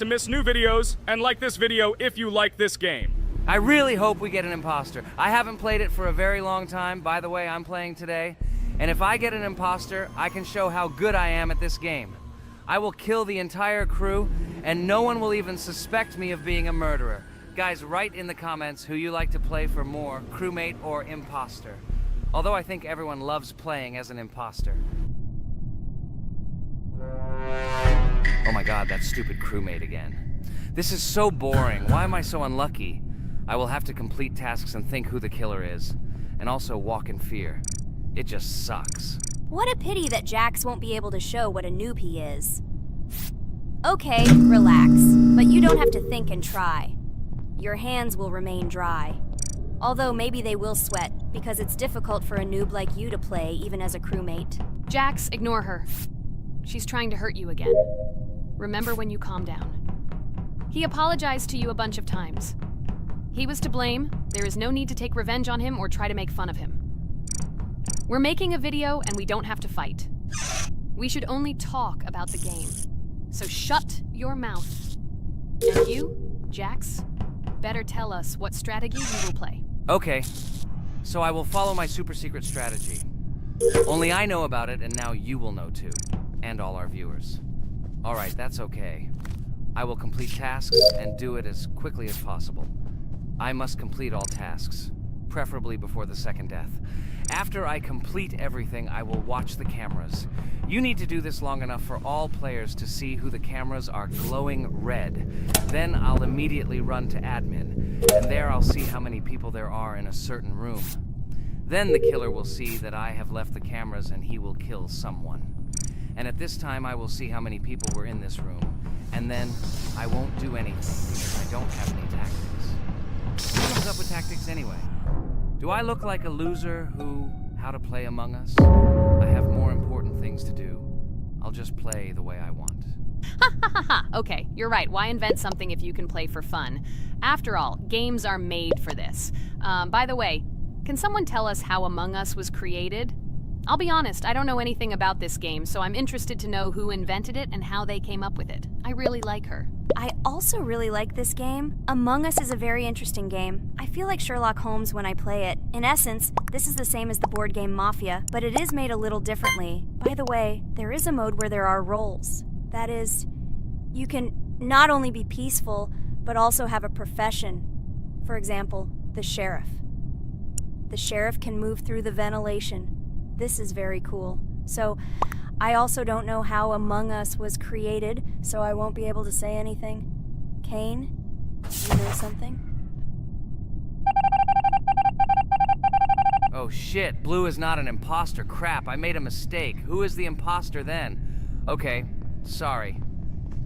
to miss new videos and like this video if you like this game. I really hope we get an imposter. I haven't played it for a very long time. By the way, I'm playing today. And if I get an imposter, I can show how good I am at this game. I will kill the entire crew, and no one will even suspect me of being a murderer. Guys, write in the comments who you like to play for more, crewmate or imposter. Although I think everyone loves playing as an imposter. Oh my god, that stupid crewmate again. This is so boring. Why am I so unlucky? I will have to complete tasks and think who the killer is, and also walk in fear. It just sucks. What a pity that Jax won't be able to show what a noob he is. Okay, relax, but you don't have to think and try. Your hands will remain dry. Although maybe they will sweat, because it's difficult for a noob like you to play, even as a crewmate. Jax, ignore her. She's trying to hurt you again. Remember when you calm down. He apologized to you a bunch of times. He was to blame. There is no need to take revenge on him or try to make fun of him. We're making a video and we don't have to fight. We should only talk about the game. So shut your mouth. And you, Jax, better tell us what strategy you will play. Okay, so I will follow my super secret strategy. Only I know about it, and now you will know too. And all our viewers. Alright, that's okay. I will complete tasks and do it as quickly as possible. I must complete all tasks, preferably before the second death. After I complete everything, I will watch the cameras. You need to do this long enough for all players to see who the cameras are glowing red. Then I'll immediately run to admin, and there I'll see how many people there are in a certain room. Then the killer will see that I have left the cameras and he will kill someone. And at this time I will see how many people were in this room. And then I won't do anything because I don't have any tactics. Who comes up with tactics anyway? Do I look like a loser who, how to play Among Us? I have more important things to do. I'll just play the way I want. Ha ha ha ha! Okay, you're right. Why invent something if you can play for fun? After all, games are made for this. By the way, can someone tell us how Among Us was created? I'll be honest, I don't know anything about this game, so I'm interested to know who invented it and how they came up with it. I really like her. I also really like this game. Among Us is a very interesting game. I feel like Sherlock Holmes when I play it. In essence, this is the same as the board game Mafia, but it is made a little differently. By the way, there is a mode where there are roles. That is, you can not only be peaceful, but also have a profession. For example, the sheriff. The sheriff can move through the ventilation. This is very cool. So, I also don't know how Among Us was created, so I won't be able to say anything. Kane, you know something? Oh shit, Blue is not an imposter. Crap, I made a mistake. Who is the imposter then? Okay, sorry.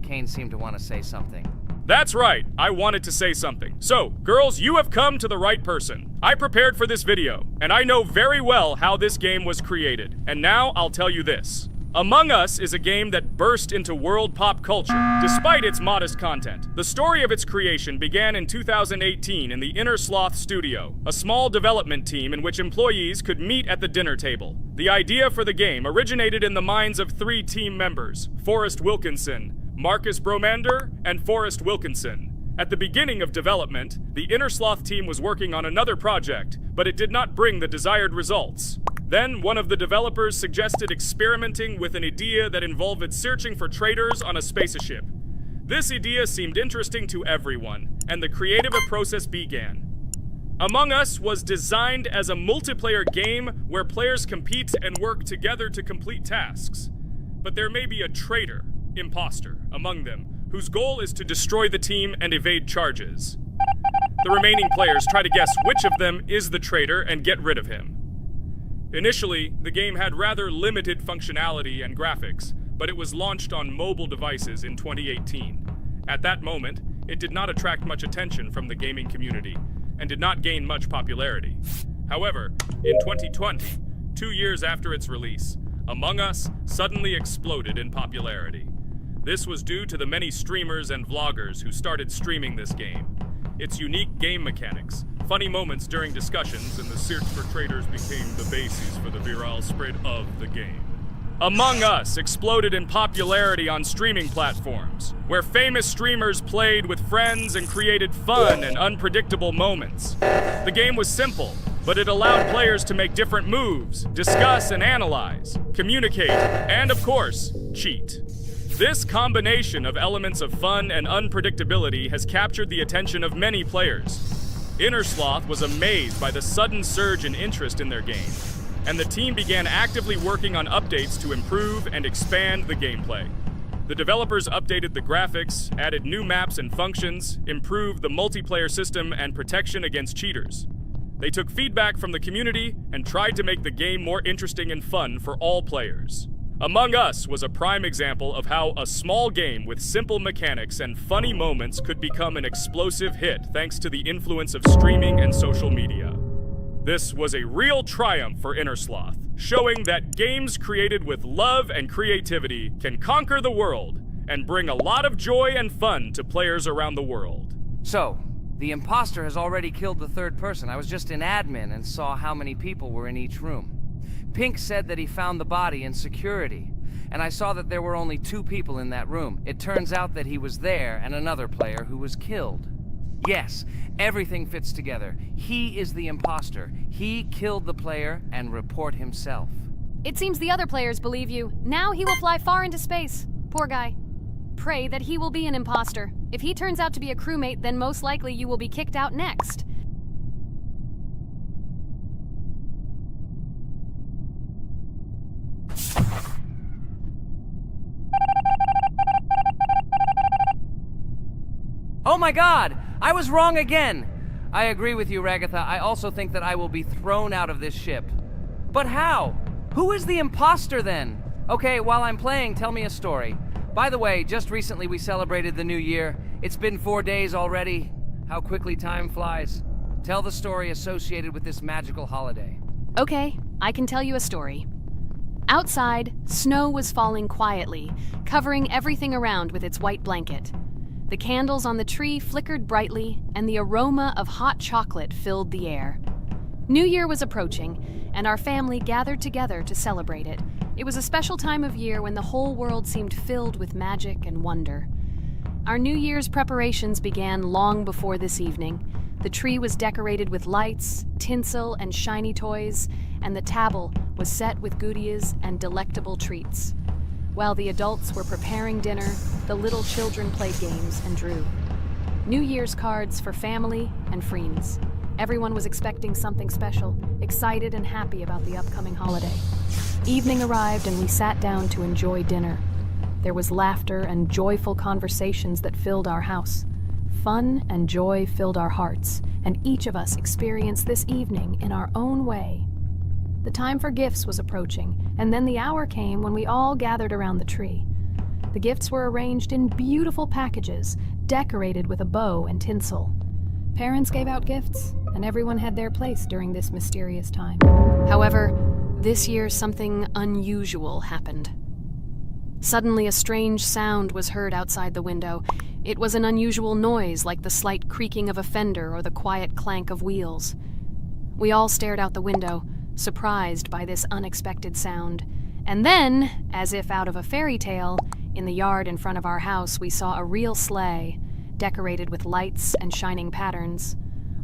Kane seemed to want to say something. That's right, I wanted to say something. So, girls, you have come to the right person. I prepared for this video, and I know very well how this game was created. And now I'll tell you this. Among Us is a game that burst into world pop culture, despite its modest content. The story of its creation began in 2018 in the Inner Sloth Studio, a small development team in which employees could meet at the dinner table. The idea for the game originated in the minds of 3 team members, Forrest Wilkinson, Marcus Bromander, and Forrest Wilkinson. At the beginning of development, the Inner Sloth team was working on another project, but it did not bring the desired results. Then, one of the developers suggested experimenting with an idea that involved searching for traitors on a spaceship. This idea seemed interesting to everyone, and the creative process began. Among Us was designed as a multiplayer game where players compete and work together to complete tasks. But there may be a traitor, imposter, among them, whose goal is to destroy the team and evade charges. The remaining players try to guess which of them is the traitor and get rid of him. Initially, the game had rather limited functionality and graphics, but it was launched on mobile devices in 2018. At that moment, it did not attract much attention from the gaming community, and did not gain much popularity. However, in 2020, 2 years after its release, Among Us suddenly exploded in popularity. This was due to the many streamers and vloggers who started streaming this game. Its unique game mechanics, funny moments during discussions, and the search for traitors became the basis for the viral spread of the game. Among Us exploded in popularity on streaming platforms, where famous streamers played with friends and created fun and unpredictable moments. The game was simple, but it allowed players to make different moves, discuss and analyze, communicate, and of course, cheat. This combination of elements of fun and unpredictability has captured the attention of many players. Innersloth was amazed by the sudden surge in interest in their game, and the team began actively working on updates to improve and expand the gameplay. The developers updated the graphics, added new maps and functions, improved the multiplayer system and protection against cheaters. They took feedback from the community and tried to make the game more interesting and fun for all players. Among Us was a prime example of how a small game with simple mechanics and funny moments could become an explosive hit thanks to the influence of streaming and social media. This was a real triumph for Innersloth, showing that games created with love and creativity can conquer the world and bring a lot of joy and fun to players around the world. So, the imposter has already killed the third person. I was just in admin and saw how many people were in each room. Pink said that he found the body in security, and I saw that there were only 2 people in that room. It turns out that he was there and another player who was killed. Yes, everything fits together. He is the imposter. He killed the player and report himself. It seems the other players believe you. Now he will fly far into space. Poor guy. Pray that he will be an imposter. If he turns out to be a crewmate, then most likely you will be kicked out next. Oh my god! I was wrong again! I agree with you, Ragatha. I also think that I will be thrown out of this ship. But how? Who is the imposter then? Okay, while I'm playing, tell me a story. By the way, just recently we celebrated the new year. It's been 4 days already. How quickly time flies. Tell the story associated with this magical holiday. Okay, I can tell you a story. Outside, snow was falling quietly, covering everything around with its white blanket. The candles on the tree flickered brightly, and the aroma of hot chocolate filled the air. New Year was approaching, and our family gathered together to celebrate it. It was a special time of year when the whole world seemed filled with magic and wonder. Our New Year's preparations began long before this evening. The tree was decorated with lights, tinsel, and shiny toys, and the table was set with goodies and delectable treats. While the adults were preparing dinner, the little children played games and drew. New Year's cards for family and friends. Everyone was expecting something special, excited and happy about the upcoming holiday. Evening arrived and we sat down to enjoy dinner. There was laughter and joyful conversations that filled our house. Fun and joy filled our hearts, and each of us experienced this evening in our own way. The time for gifts was approaching, and then the hour came when we all gathered around the tree. The gifts were arranged in beautiful packages, decorated with a bow and tinsel. Parents gave out gifts, and everyone had their place during this mysterious time. However, this year something unusual happened. Suddenly a strange sound was heard outside the window. It was an unusual noise, like the slight creaking of a fender or the quiet clank of wheels. We all stared out the window, surprised by this unexpected sound. And then, as if out of a fairy tale, in the yard in front of our house we saw a real sleigh, decorated with lights and shining patterns.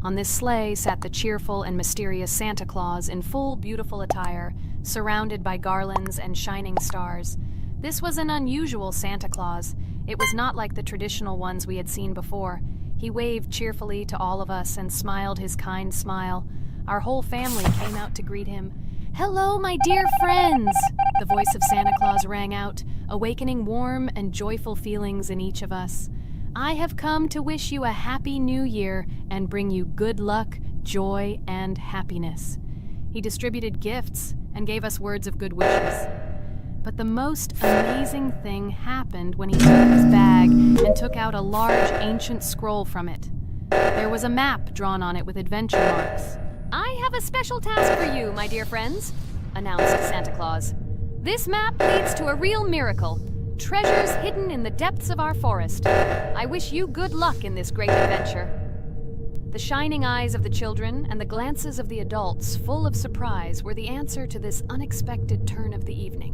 On this sleigh sat the cheerful and mysterious Santa Claus in full beautiful attire, surrounded by garlands and shining stars. This was an unusual Santa Claus. It was not like the traditional ones we had seen before. He waved cheerfully to all of us and smiled his kind smile. Our whole family came out to greet him. "Hello, my dear friends!" The voice of Santa Claus rang out, awakening warm and joyful feelings in each of us. "I have come to wish you a happy new year and bring you good luck, joy, and happiness." He distributed gifts and gave us words of good wishes. But the most amazing thing happened when he took his bag and took out a large ancient scroll from it. There was a map drawn on it with adventure marks. "I have a special task for you, my dear friends," announced Santa Claus. "This map leads to a real miracle. Treasures hidden in the depths of our forest. I wish you good luck in this great adventure." The shining eyes of the children and the glances of the adults, full of surprise, were the answer to this unexpected turn of the evening.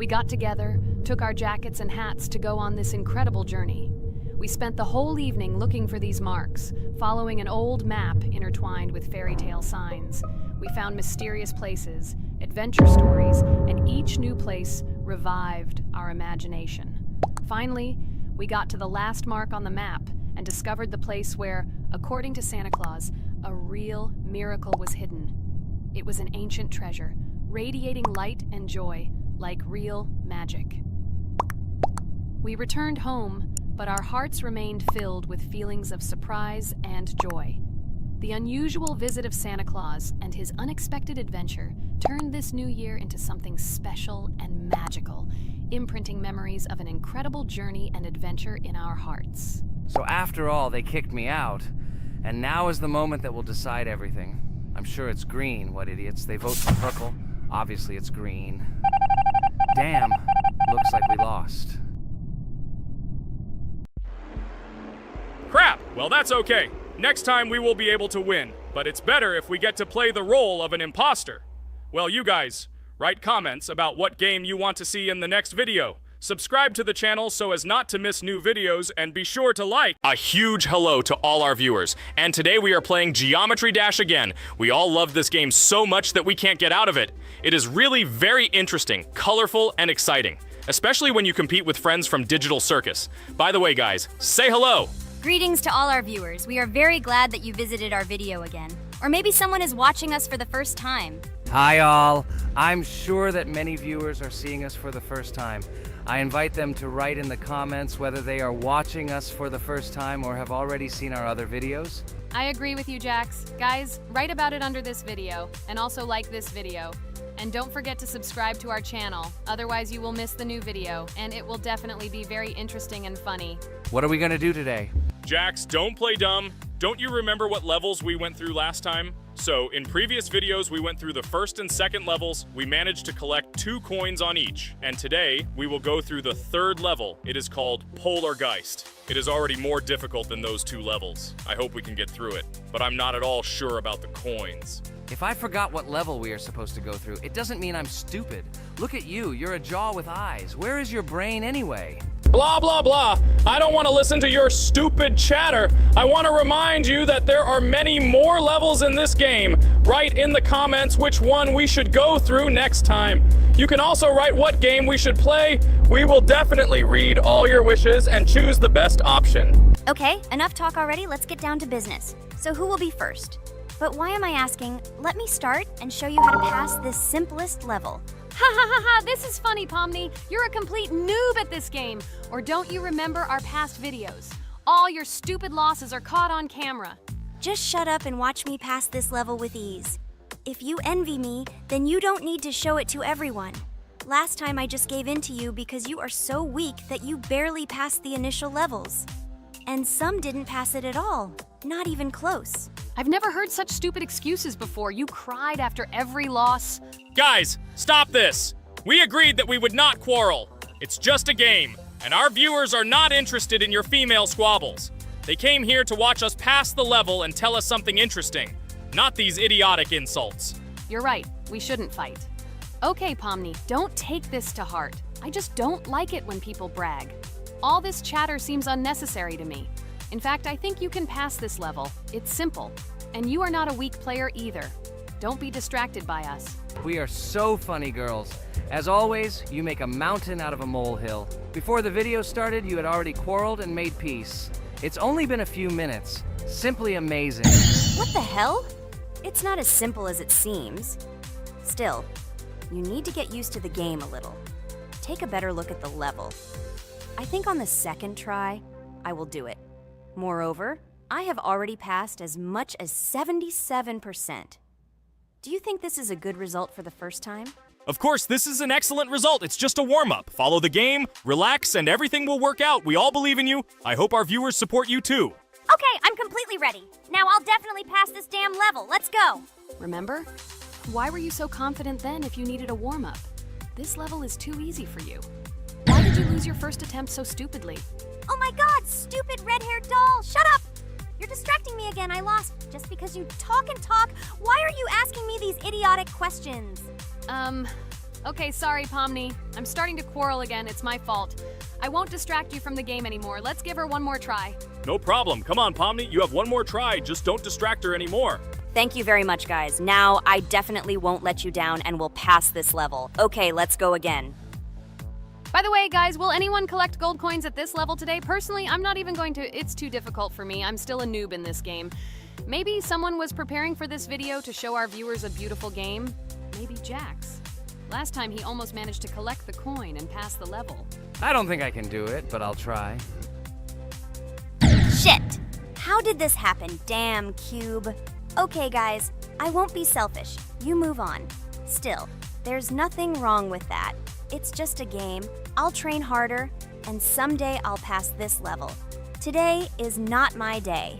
We got together, took our jackets and hats to go on this incredible journey. We spent the whole evening looking for these marks, following an old map intertwined with fairy tale signs. We found mysterious places, adventure stories, and each new place revived our imagination. Finally, we got to the last mark on the map and discovered the place where, according to Santa Claus, a real miracle was hidden. It was an ancient treasure, radiating light and joy like real magic. We returned home, but our hearts remained filled with feelings of surprise and joy. The unusual visit of Santa Claus and his unexpected adventure turned this new year into something special and magical, imprinting memories of an incredible journey and adventure in our hearts. So after all, they kicked me out, and now is the moment that will decide everything. I'm sure it's green, what idiots. They vote for purple. Obviously it's green. Damn, looks like we lost. Crap! Well, that's okay. Next time we will be able to win, but it's better if we get to play the role of an imposter. Well, you guys, write comments about what game you want to see in the next video. Subscribe to the channel so as not to miss new videos, and be sure to like. A huge hello to all our viewers, and today we are playing Geometry Dash again. We all love this game so much that we can't get out of it. It is really very interesting, colorful, and exciting, especially when you compete with friends from Digital Circus. By the way, guys, say hello! Greetings to all our viewers. We are very glad that you visited our video again. Or maybe someone is watching us for the first time. Hi all. I'm sure that many viewers are seeing us for the first time. I invite them to write in the comments whether they are watching us for the first time or have already seen our other videos. I agree with you, Jax. Guys, write about it under this video, and also like this video. And don't forget to subscribe to our channel, otherwise you will miss the new video, and it will definitely be very interesting and funny. What are we gonna do today? Jax, don't play dumb. Don't you remember what levels we went through last time? So, in previous videos, we went through the first and second levels. We managed to collect 2 coins on each. And today, we will go through the 3rd level. It is called Polargeist. It is already more difficult than those 2 levels. I hope we can get through it, but I'm not at all sure about the coins. If I forgot what level we are supposed to go through, it doesn't mean I'm stupid. Look at you, you're a jaw with eyes. Where is your brain anyway? Blah, blah, blah. I don't want to listen to your stupid chatter. I want to remind you that there are many more levels in this game. Write in the comments which one we should go through next time. You can also write what game we should play. We will definitely read all your wishes and choose the best option. Okay, enough talk already. Let's get down to business. So who will be first? But why am I asking? Let me start and show you how to pass this simplest level. Ha ha ha ha, this is funny, Pomni. You're a complete noob at this game. Or don't you remember our past videos? All your stupid losses are caught on camera. Just shut up and watch me pass this level with ease. If you envy me, then you don't need to show it to everyone. Last time I just gave in to you because you are so weak that you barely passed the initial levels. And some didn't pass it at all, not even close. I've never heard such stupid excuses before. You cried after every loss. Guys, stop this. We agreed that we would not quarrel. It's just a game, and our viewers are not interested in your female squabbles. They came here to watch us pass the level and tell us something interesting, not these idiotic insults. You're right, we shouldn't fight. Okay, Pomni, don't take this to heart. I just don't like it when people brag. All this chatter seems unnecessary to me. In fact, I think you can pass this level. It's simple. And you are not a weak player either. Don't be distracted by us. We are so funny, girls. As always, you make a mountain out of a molehill. Before the video started, you had already quarreled and made peace. It's only been a few minutes. Simply amazing. What the hell? It's not as simple as it seems. Still, you need to get used to the game a little. Take a better look at the level. I think on the second try, I will do it. Moreover, I have already passed as much as 77%. Do you think this is a good result for the first time? Of course, this is an excellent result. It's just a warm-up. Follow the game, relax, and everything will work out. We all believe in you. I hope our viewers support you too. Okay, I'm completely ready. Now I'll definitely pass this damn level. Let's go. Remember? Why were you so confident then if you needed a warm-up? This level is too easy for you. Why did you lose your first attempt so stupidly? Oh my god, stupid red-haired doll! Shut up! You're distracting me again. I lost. Just because you talk and talk, why are you asking me these idiotic questions? Okay, sorry, Pomni. I'm starting to quarrel again. It's my fault. I won't distract you from the game anymore. Let's give her one more try. No problem. Come on, Pomni. You have one more try. Just don't distract her anymore. Thank you very much, guys. Now, I definitely won't let you down and will pass this level. Okay, let's go again. By the way, guys, will anyone collect gold coins at this level today? Personally, I'm not even going to. It's too difficult for me. I'm still a noob in this game. Maybe someone was preparing for this video to show our viewers a beautiful game. Maybe Jax. Last time he almost managed to collect the coin and pass the level. I don't think I can do it, but I'll try. Shit! How did this happen? Damn, Cube. Okay, guys, I won't be selfish. You move on. Still, there's nothing wrong with that. It's just a game. I'll train harder, and someday I'll pass this level. Today is not my day.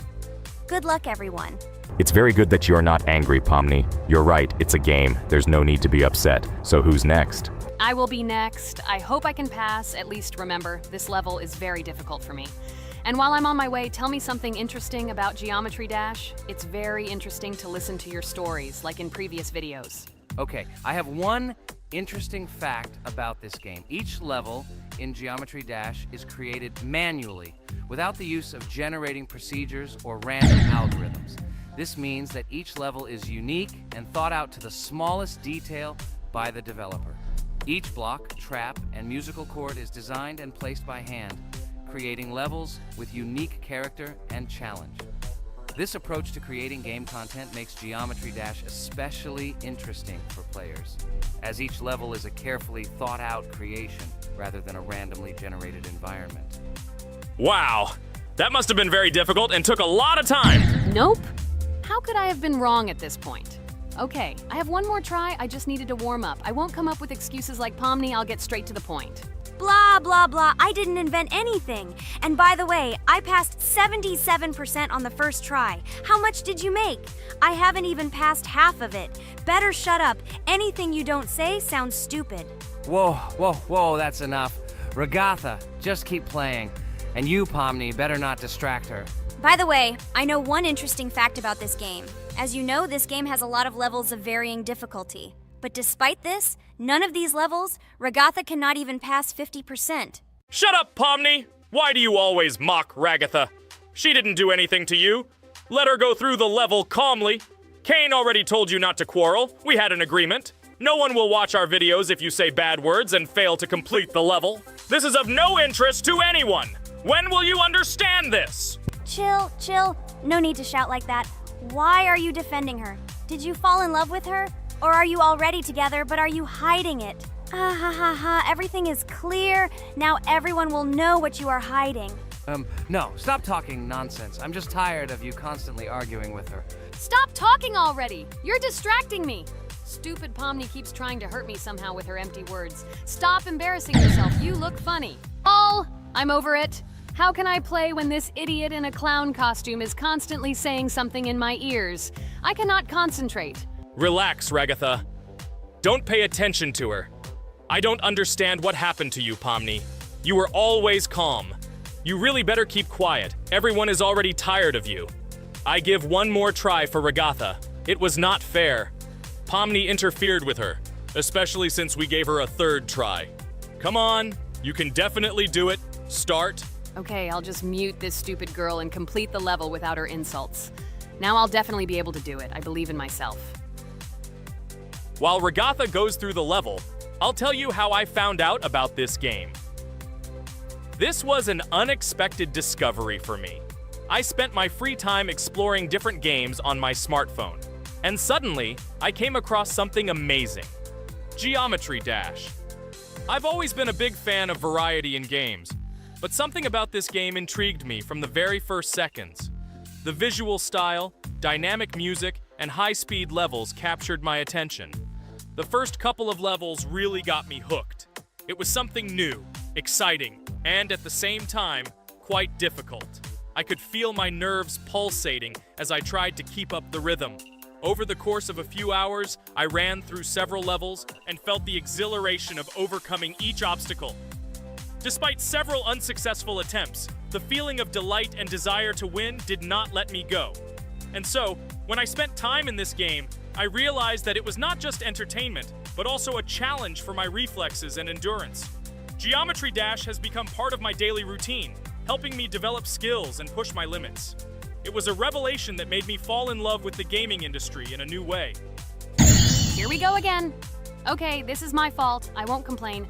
Good luck, everyone. It's very good that you are not angry, Pomni. You're right, it's a game. There's no need to be upset. So who's next? I will be next. I hope I can pass. At least remember, this level is very difficult for me. And while I'm on my way, tell me something interesting about Geometry Dash. It's very interesting to listen to your stories, like in previous videos. Okay, I have one interesting fact about this game. Each level in Geometry Dash is created manually, without the use of generating procedures or random algorithms. This means that each level is unique and thought out to the smallest detail by the developer. Each block, trap, and musical chord is designed and placed by hand, creating levels with unique character and challenge. This approach to creating game content makes Geometry Dash especially interesting for players, as each level is a carefully thought-out creation rather than a randomly generated environment. Wow. That must have been very difficult and took a lot of time. Nope. How could I have been wrong at this point? Okay, I have one more try. I just needed to warm up. I won't come up with excuses like Pomni. I'll get straight to the point. Blah, blah, blah. I didn't invent anything. And by the way, I passed 77% on the first try. How much did you make? I haven't even passed half of it. Better shut up. Anything you don't say sounds stupid. Whoa, whoa, whoa, that's enough. Regatha, just keep playing. And you, Pomni, better not distract her. By the way, I know one interesting fact about this game. As you know, this game has a lot of levels of varying difficulty. But despite this, none of these levels, Regatha cannot even pass 50%. Shut up, Pomni! Why do you always mock Ragatha? She didn't do anything to you. Let her go through the level calmly. Kane already told you not to quarrel. We had an agreement. No one will watch our videos if you say bad words and fail to complete the level. This is of no interest to anyone. When will you understand this? Chill, chill. No need to shout like that. Why are you defending her? Did you fall in love with her? Or are you already together, but are you hiding it? Ah ha ha ha, everything is clear. Now everyone will know what you are hiding. No, stop talking nonsense. I'm just tired of you constantly arguing with her. Stop talking already! You're distracting me! Stupid Pomni keeps trying to hurt me somehow with her empty words. Stop embarrassing yourself. You look funny. I'm over it. How can I play when this idiot in a clown costume is constantly saying something in my ears? I cannot concentrate. Relax, Ragatha. Don't pay attention to her. I don't understand what happened to you, Pomni. You were always calm. You really better keep quiet. Everyone is already tired of you. I give one more try for Ragatha. It was not fair. Pomni interfered with her, especially since we gave her a third try. Come on, you can definitely do it. Start. Okay, I'll just mute this stupid girl and complete the level without her insults. Now I'll definitely be able to do it. I believe in myself. While Ragatha goes through the level, I'll tell you how I found out about this game. This was an unexpected discovery for me. I spent my free time exploring different games on my smartphone, and suddenly, I came across something amazing. Geometry Dash. I've always been a big fan of variety in games, but something about this game intrigued me from the very first seconds. The visual style, dynamic music, and high-speed levels captured my attention. The first couple of levels really got me hooked. It was something new, exciting, and at the same time, quite difficult. I could feel my nerves pulsating as I tried to keep up the rhythm. Over the course of a few hours, I ran through several levels and felt the exhilaration of overcoming each obstacle. Despite several unsuccessful attempts, the feeling of delight and desire to win did not let me go. And so, when I spent time in this game, I realized that it was not just entertainment, but also a challenge for my reflexes and endurance. Geometry Dash has become part of my daily routine, helping me develop skills and push my limits. It was a revelation that made me fall in love with the gaming industry in a new way. Here we go again. Okay, this is my fault. I won't complain.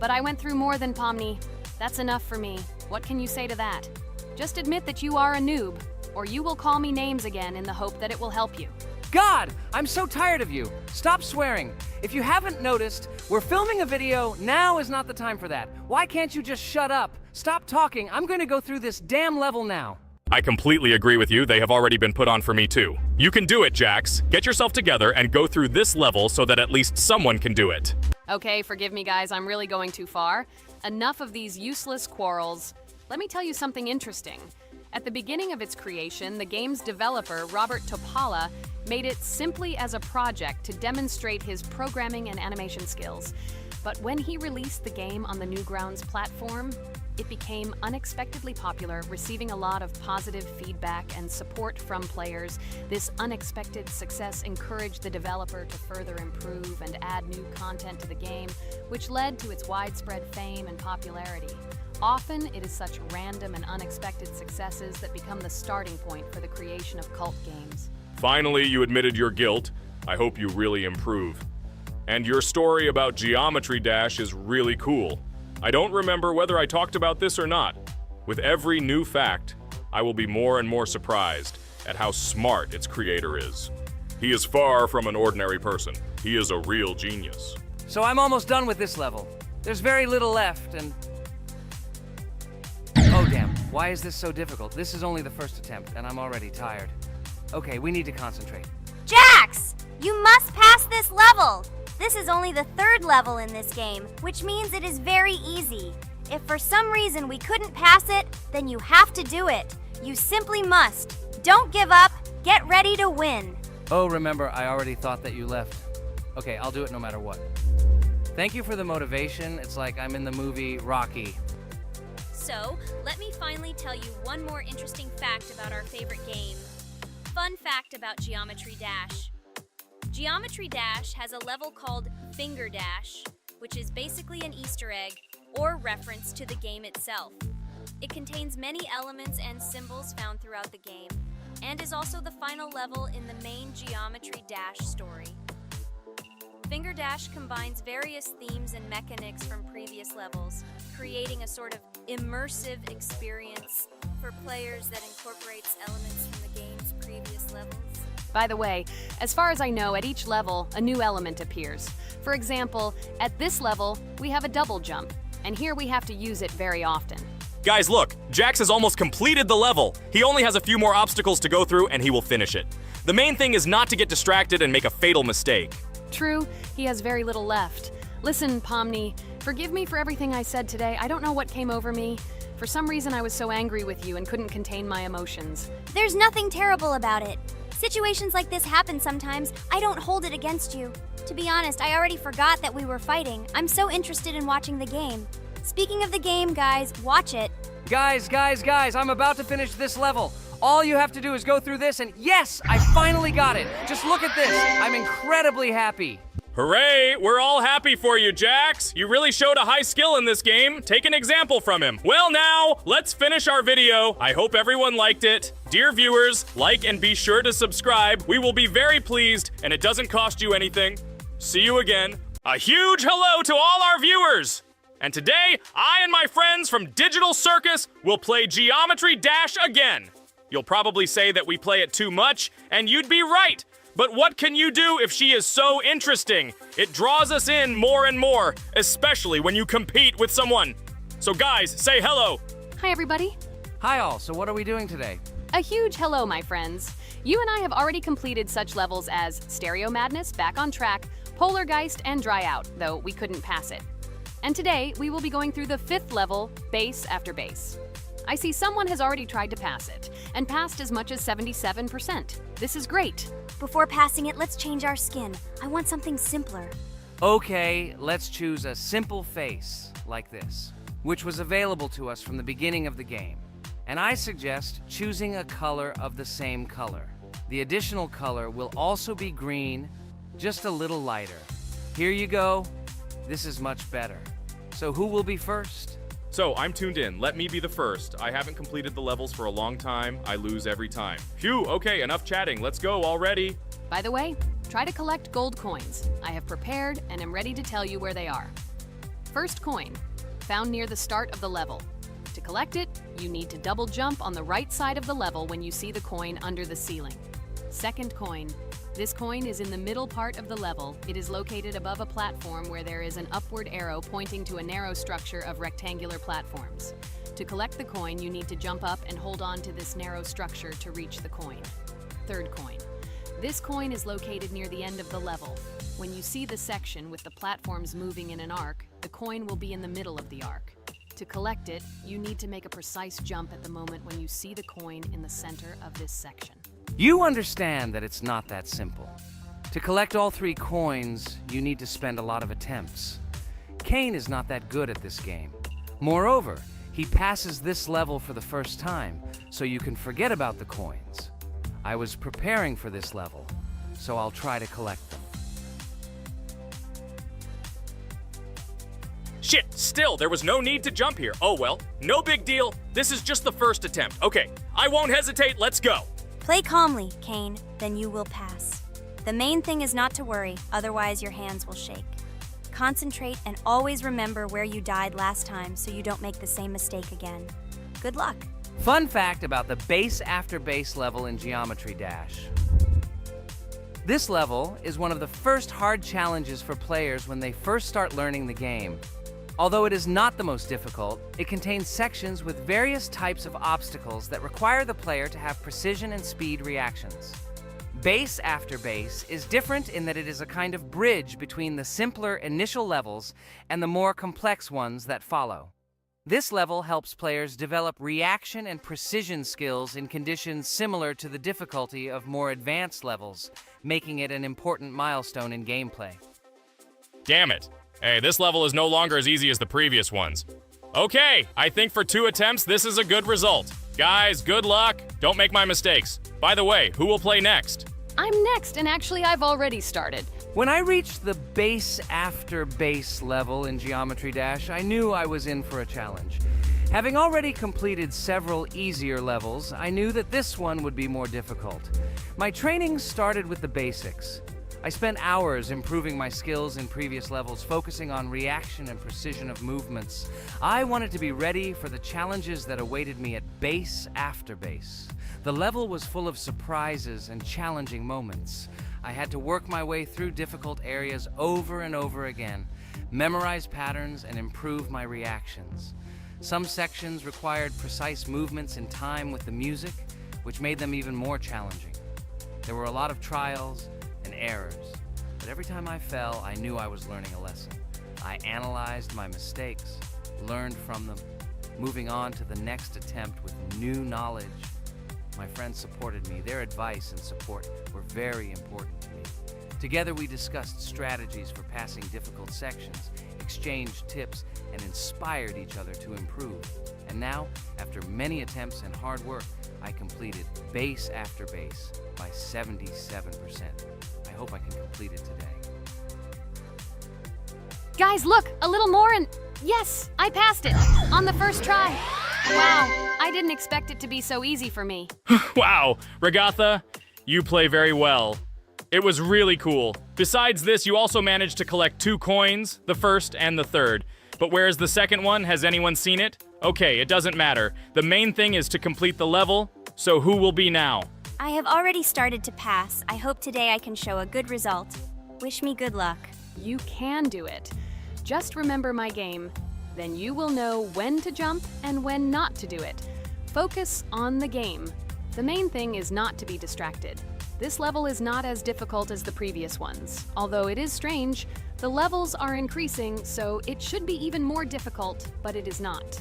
But I went through more than Pomni. That's enough for me. What can you say to that? Just admit that you are a noob, or you will call me names again in the hope that it will help you. God, I'm so tired of you. Stop swearing. If you haven't noticed, we're filming a video. Now is not the time for that. Why can't you just shut up? Stop talking. I'm going to go through this damn level now. I completely agree with you. They have already been put on for me too. You can do it, Jax. Get yourself together and go through this level so that at least someone can do it. Okay, forgive me guys, I'm really going too far. Enough of these useless quarrels. Let me tell you something interesting. At the beginning of its creation, the game's developer, Robert Topala, made it simply as a project to demonstrate his programming and animation skills. But when he released the game on the Newgrounds platform, it became unexpectedly popular, receiving a lot of positive feedback and support from players. This unexpected success encouraged the developer to further improve and add new content to the game, which led to its widespread fame and popularity. Often, it is such random and unexpected successes that become the starting point for the creation of cult games. Finally, you admitted your guilt. I hope you really improve. And your story about Geometry Dash is really cool. I don't remember whether I talked about this or not. With every new fact, I will be more and more surprised at how smart its creator is. He is far from an ordinary person. He is a real genius. So I'm almost done with this level. There's very little left, and... Oh damn, why is this so difficult? This is only the first attempt, and I'm already tired. Okay, we need to concentrate. Jax! You must pass this level! This is only the third level in this game, which means it is very easy. If for some reason we couldn't pass it, then you have to do it. You simply must. Don't give up. Get ready to win. Oh, remember, I already thought that you left. Okay, I'll do it no matter what. Thank you for the motivation. It's like I'm in the movie Rocky. So, let me finally tell you one more interesting fact about our favorite game. Fun fact about Geometry Dash. Geometry Dash has a level called Finger Dash, which is basically an Easter egg or reference to the game itself. It contains many elements and symbols found throughout the game, and is also the final level in the main Geometry Dash story. Finger Dash combines various themes and mechanics from previous levels, creating a sort of immersive experience for players that incorporates elements from the game's previous levels. By the way, as far as I know, at each level, a new element appears. For example, at this level, we have a double jump, and here we have to use it very often. Guys, look, Jax has almost completed the level. He only has a few more obstacles to go through, and he will finish it. The main thing is not to get distracted and make a fatal mistake. True, he has very little left. Listen, Pomni, forgive me for everything I said today. I don't know what came over me. For some reason, I was so angry with you and couldn't contain my emotions. There's nothing terrible about it. Situations like this happen sometimes. I don't hold it against you. To be honest, I already forgot that we were fighting. I'm so interested in watching the game. Speaking of the game, guys, watch it. Guys, I'm about to finish this level. All you have to do is go through this, and yes, I finally got it. Just look at this. I'm incredibly happy. Hooray! We're all happy for you, Jax. You really showed a high skill in this game. Take an example from him. Well now, let's finish our video. I hope everyone liked it. Dear viewers, like and be sure to subscribe. We will be very pleased, and it doesn't cost you anything. See you again. A huge hello to all our viewers! And today, I and my friends from Digital Circus will play Geometry Dash again. You'll probably say that we play it too much, and you'd be right. But what can you do if she is so interesting? It draws us in more and more, especially when you compete with someone. So guys, say hello. Hi, everybody. Hi all, so what are we doing today? A huge hello, my friends. You and I have already completed such levels as Stereo Madness, Back on Track, Polargeist, and Dry Out, though we couldn't pass it. And today, we will be going through the 5th level, Base After Base. I see someone has already tried to pass it, and passed as much as 77%. This is great. Before passing it, let's change our skin. I want something simpler. Okay, let's choose a simple face, like this, which was available to us from the beginning of the game. And I suggest choosing a color of the same color. The additional color will also be green, just a little lighter. Here you go. This is much better. So who will be first? So, I'm tuned in. Let me be the first. I haven't completed the levels for a long time. I lose every time. Phew, okay, enough chatting. Let's go already. By the way, try to collect gold coins. I have prepared and am ready to tell you where they are. First coin, found near the start of the level. To collect it, you need to double jump on the right side of the level when you see the coin under the ceiling. Second coin. This coin is in the middle part of the level. It is located above a platform where there is an upward arrow pointing to a narrow structure of rectangular platforms. To collect the coin, you need to jump up and hold on to this narrow structure to reach the coin. Third coin. This coin is located near the end of the level. When you see the section with the platforms moving in an arc, the coin will be in the middle of the arc. To collect it, you need to make a precise jump at the moment when you see the coin in the center of this section. You understand that it's not that simple. To collect all 3 coins, you need to spend a lot of attempts. Cain is not that good at this game. Moreover, he passes this level for the first time, so you can forget about the coins. I was preparing for this level, so I'll try to collect them. Shit, still, there was no need to jump here. Oh well, no big deal. This is just the first attempt. Okay, I won't hesitate, let's go. Play calmly, Cain, then you will pass. The main thing is not to worry, otherwise your hands will shake. Concentrate and always remember where you died last time so you don't make the same mistake again. Good luck. Fun fact about the base after base level in Geometry Dash. This level is one of the first hard challenges for players when they first start learning the game. Although it is not the most difficult, it contains sections with various types of obstacles that require the player to have precision and speed reactions. Base after base is different in that it is a kind of bridge between the simpler initial levels and the more complex ones that follow. This level helps players develop reaction and precision skills in conditions similar to the difficulty of more advanced levels, making it an important milestone in gameplay. Damn it. Hey, this level is no longer as easy as the previous ones. Okay, I think for 2 attempts, this is a good result. Guys, good luck. Don't make my mistakes. By the way, who will play next? I'm next, and actually I've already started. When I reached the base after base level in Geometry Dash, I knew I was in for a challenge. Having already completed several easier levels, I knew that this one would be more difficult. My training started with the basics. I spent hours improving my skills in previous levels, focusing on reaction and precision of movements. I wanted to be ready for the challenges that awaited me at base after base. The level was full of surprises and challenging moments. I had to work my way through difficult areas over and over again, memorize patterns, and improve my reactions. Some sections required precise movements in time with the music, which made them even more challenging. There were a lot of trials and errors, but every time I fell, I knew I was learning a lesson. I analyzed my mistakes, learned from them, moving on to the next attempt with new knowledge. My friends supported me. Their advice and support were very important to me. Together we discussed strategies for passing difficult sections, exchanged tips, and inspired each other to improve. And now, after many attempts and hard work, I completed base after base by 77%. I hope I can complete it today. Guys, look, a little more and yes, I passed it on the first try. Wow, I didn't expect it to be so easy for me. Wow, Regatha, you play very well. It was really cool. Besides this, you also managed to collect 2 coins, the first and the third. But where's the second one? Has anyone seen it? Okay, it doesn't matter. The main thing is to complete the level, so who will be now? I have already started to pass. I hope today I can show a good result. Wish me good luck. You can do it. Just remember my game. Then you will know when to jump and when not to do it. Focus on the game. The main thing is not to be distracted. This level is not as difficult as the previous ones. Although it is strange, the levels are increasing, so it should be even more difficult, but it is not.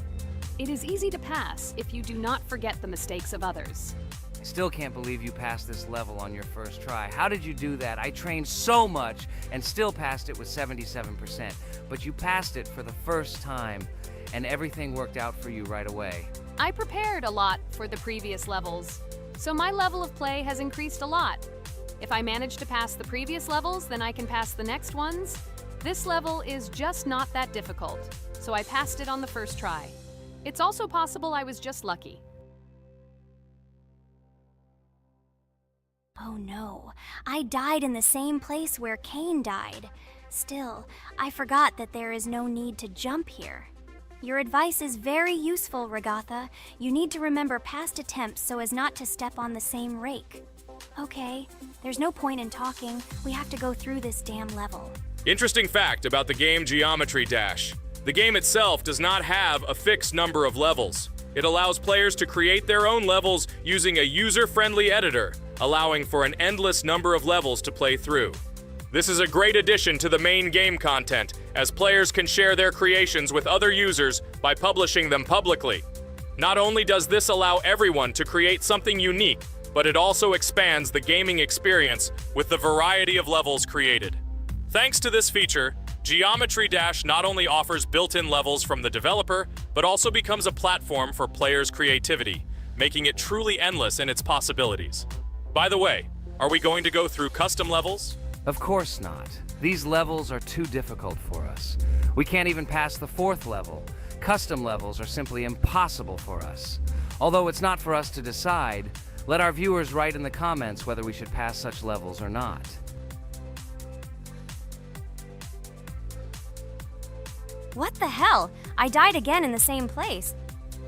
It is easy to pass if you do not forget the mistakes of others. I still can't believe you passed this level on your first try. How did you do that? I trained so much and still passed it with 77%. But you passed it for the first time, and everything worked out for you right away. I prepared a lot for the previous levels, so my level of play has increased a lot. If I manage to pass the previous levels, then I can pass the next ones, This level is just not that difficult, so I passed it on the first try. It's also possible I was just lucky. Oh no, I died in the same place where Cain died. Still, I forgot that there is no need to jump here. Your advice is very useful, Regatha. You need to remember past attempts so as not to step on the same rake. Okay, there's no point in talking. We have to go through this damn level. Interesting fact about the game Geometry Dash. The game itself does not have a fixed number of levels. It allows players to create their own levels using a user-friendly editor, allowing for an endless number of levels to play through. This is a great addition to the main game content, as players can share their creations with other users by publishing them publicly. Not only does this allow everyone to create something unique, but it also expands the gaming experience with the variety of levels created. Thanks to this feature, Geometry Dash not only offers built-in levels from the developer, but also becomes a platform for players' creativity, making it truly endless in its possibilities. By the way, are we going to go through custom levels? Of course not. These levels are too difficult for us. We can't even pass the 4th level. Custom levels are simply impossible for us. Although it's not for us to decide, let our viewers write in the comments whether we should pass such levels or not. What the hell? I died again in the same place.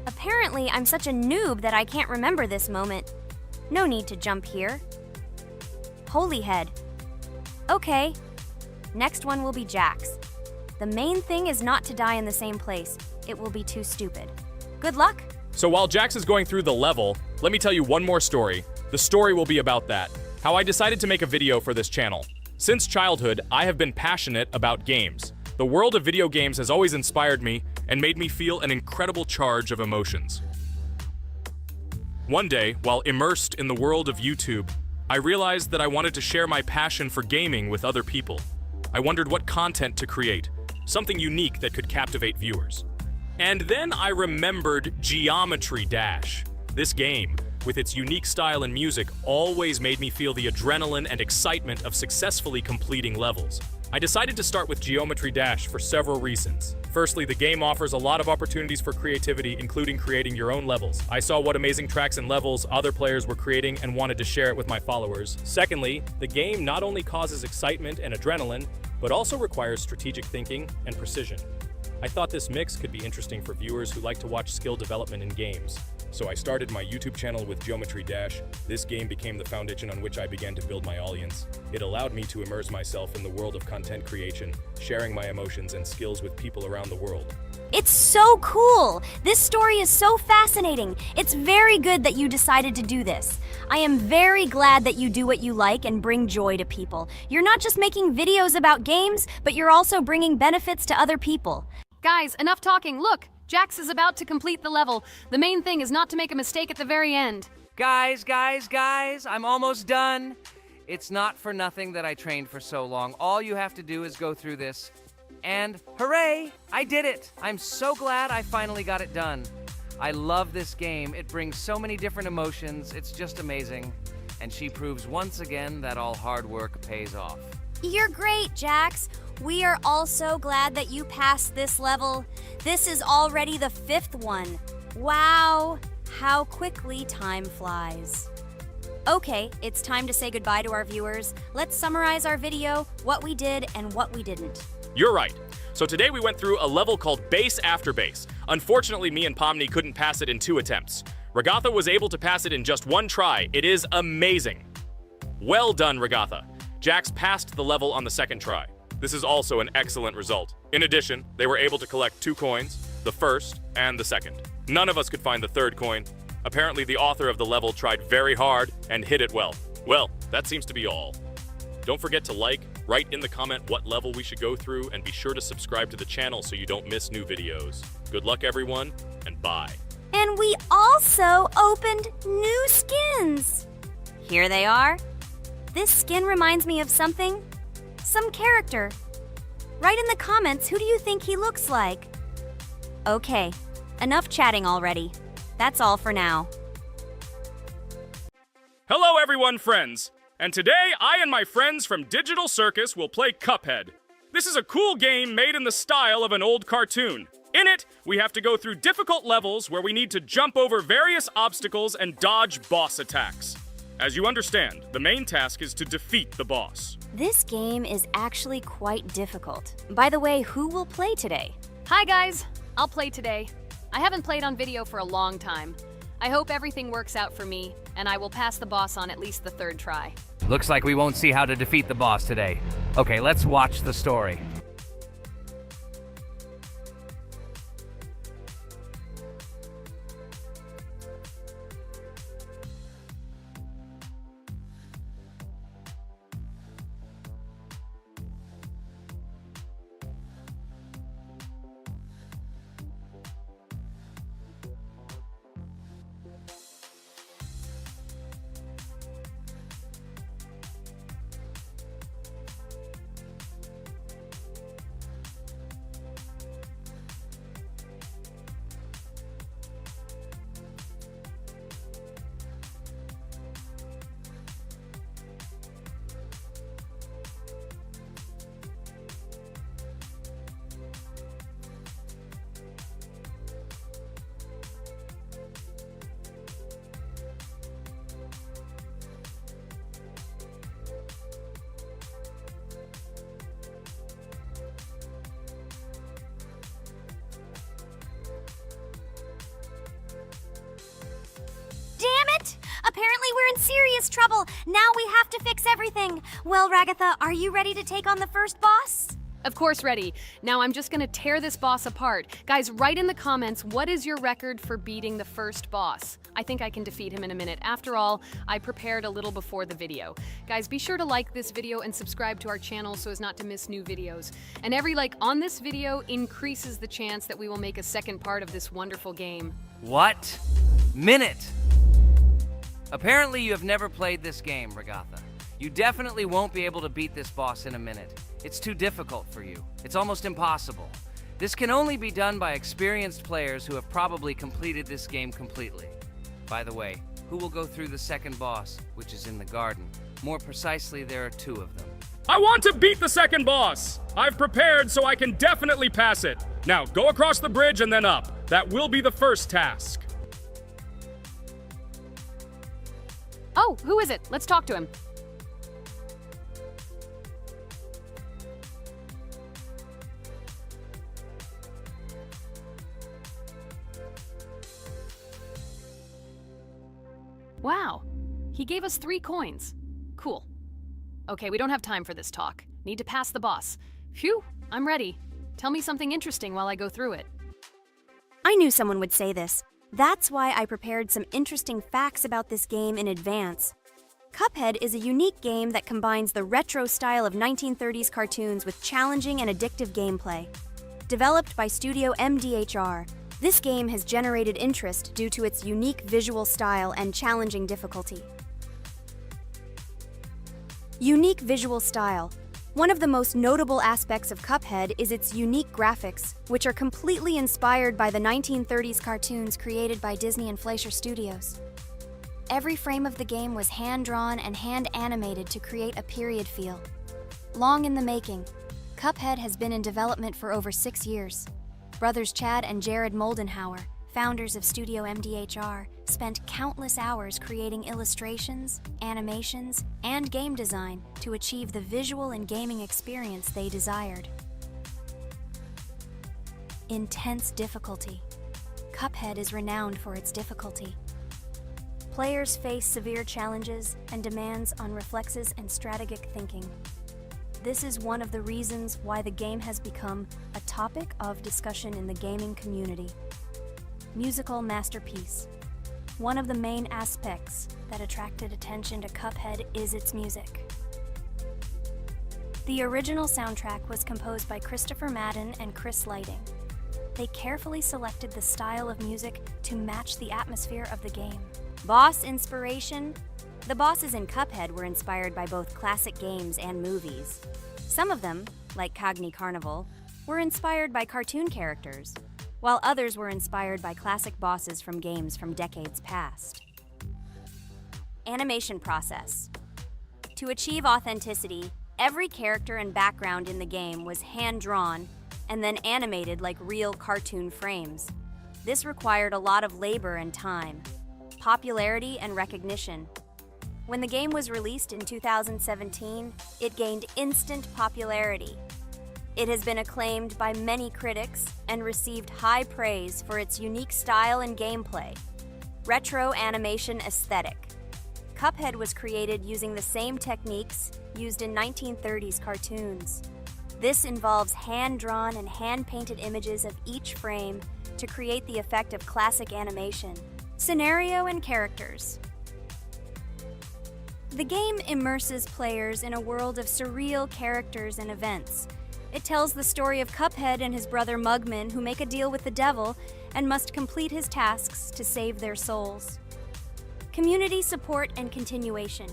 Apparently, I'm such a noob that I can't remember this moment. No need to jump here. Holy head. Okay. Next one will be Jax. The main thing is not to die in the same place. It will be too stupid. Good luck. So while Jax is going through the level, let me tell you one more story. The story will be about that. How I decided to make a video for this channel. Since childhood, I have been passionate about games. The world of video games has always inspired me and made me feel an incredible charge of emotions. One day, while immersed in the world of YouTube, I realized that I wanted to share my passion for gaming with other people. I wondered what content to create, something unique that could captivate viewers. And then I remembered Geometry Dash. This game, with its unique style and music, always made me feel the adrenaline and excitement of successfully completing levels. I decided to start with Geometry Dash for several reasons. Firstly, the game offers a lot of opportunities for creativity, including creating your own levels. I saw what amazing tracks and levels other players were creating and wanted to share it with my followers. Secondly, the game not only causes excitement and adrenaline, but also requires strategic thinking and precision. I thought this mix could be interesting for viewers who like to watch skill development in games. So I started my YouTube channel with Geometry Dash. This game became the foundation on which I began to build my audience. It allowed me to immerse myself in the world of content creation, sharing my emotions and skills with people around the world. It's so cool! This story is so fascinating. It's very good that you decided to do this. I am very glad that you do what you like and bring joy to people. You're not just making videos about games, but you're also bringing benefits to other people. Guys, enough talking. Look, Jax is about to complete the level. The main thing is not to make a mistake at the very end. Guys, I'm almost done. It's not for nothing that I trained for so long. All you have to do is go through this. And hooray, I did it! I'm so glad I finally got it done. I love this game. It brings so many different emotions. It's just amazing. And she proves once again that all hard work pays off. You're great, Jax. We are also glad that you passed this level. This is already the 5th one. Wow, how quickly time flies. Okay, it's time to say goodbye to our viewers. Let's summarize our video, what we did and what we didn't. You're right. So today we went through a level called Base After Base. Unfortunately, me and Pomni couldn't pass it in 2 attempts. Regatha was able to pass it in just 1 try. It is amazing. Well done, Regatha. Jax passed the level on the 2nd try. This is also an excellent result. In addition, they were able to collect 2 coins, the 1st and the 2nd. None of us could find the 3rd coin. Apparently, the author of the level tried very hard and hit it well. Well, that seems to be all. Don't forget to like, write in the comment what level we should go through, and be sure to subscribe to the channel so you don't miss new videos. Good luck, everyone, and bye. And we also opened new skins. Here they are. This skin reminds me of something. Some character. Write in the comments, who do you think he looks like? Okay, enough chatting already. That's all for now. Hello everyone, friends! And today, I and my friends from Digital Circus will play Cuphead. This is a cool game made in the style of an old cartoon. In it, we have to go through difficult levels where we need to jump over various obstacles and dodge boss attacks. As you understand, the main task is to defeat the boss. This game is actually quite difficult. By the way, who will play today? Hi guys, I'll play today. I haven't played on video for a long time. I hope everything works out for me, and I will pass the boss on at least the 3rd try. Looks like we won't see how to defeat the boss today. Okay, let's watch the story. Damn it! Apparently we're in serious trouble. Now we have to fix everything. Well, Ragatha, are you ready to take on the first boss? Of course, ready. Now I'm just gonna tear this boss apart. Guys, write in the comments, what is your record for beating the first boss? I think I can defeat him in a minute. After all, I prepared a little before the video. Guys, be sure to like this video and subscribe to our channel so as not to miss new videos. And every like on this video increases the chance that we will make a second part of this wonderful game. What? Minute! Apparently you have never played this game, Ragatha. You definitely won't be able to beat this boss in a minute. It's too difficult for you. It's almost impossible. This can only be done by experienced players who have probably completed this game completely. By the way, who will go through the second boss, which is in the garden? More precisely, there are 2 of them. I want to beat the second boss! I've prepared so I can definitely pass it. Now, go across the bridge and then up. That will be the first task. Oh, who is it? Let's talk to him. Wow, he gave us 3 coins. Cool. Okay, we don't have time for this talk. Need to pass the boss. Phew, I'm ready. Tell me something interesting while I go through it. I knew someone would say this. That's why I prepared some interesting facts about this game in advance. Cuphead is a unique game that combines the retro style of 1930s cartoons with challenging and addictive gameplay. Developed by Studio MDHR, this game has generated interest due to its unique visual style and challenging difficulty. Unique visual style. One of the most notable aspects of Cuphead is its unique graphics, which are completely inspired by the 1930s cartoons created by Disney and Fleischer Studios. Every frame of the game was hand-drawn and hand-animated to create a period feel. Long in the making, Cuphead has been in development for over 6 years. Brothers Chad and Jared Moldenhauer, founders of Studio MDHR, spent countless hours creating illustrations, animations, and game design to achieve the visual and gaming experience they desired. Intense difficulty. Cuphead is renowned for its difficulty. Players face severe challenges and demands on reflexes and strategic thinking. This is one of the reasons why the game has become a topic of discussion in the gaming community. Musical masterpiece. One of the main aspects that attracted attention to Cuphead is its music. The original soundtrack was composed by Christopher Madden and Chris Lighting. They carefully selected the style of music to match the atmosphere of the game. Boss inspiration. The bosses in Cuphead were inspired by both classic games and movies. Some of them, like Cogni Carnival, were inspired by cartoon characters, while others were inspired by classic bosses from games from decades past. Animation process. To achieve authenticity, Every character and background in the game was hand-drawn and then animated like real cartoon frames. This required a lot of labor and time, popularity and recognition. When the game was released in 2017, it gained instant popularity. It has been acclaimed by many critics and received high praise for its unique style and gameplay. Retro animation aesthetic. Cuphead was created using the same techniques used in 1930s cartoons. This involves hand-drawn and hand-painted images of each frame to create the effect of classic animation. Scenario and characters. The game immerses players in a world of surreal characters and events. It tells the story of Cuphead and his brother Mugman, who make a deal with the devil and must complete his tasks to save their souls. Community support and continuation.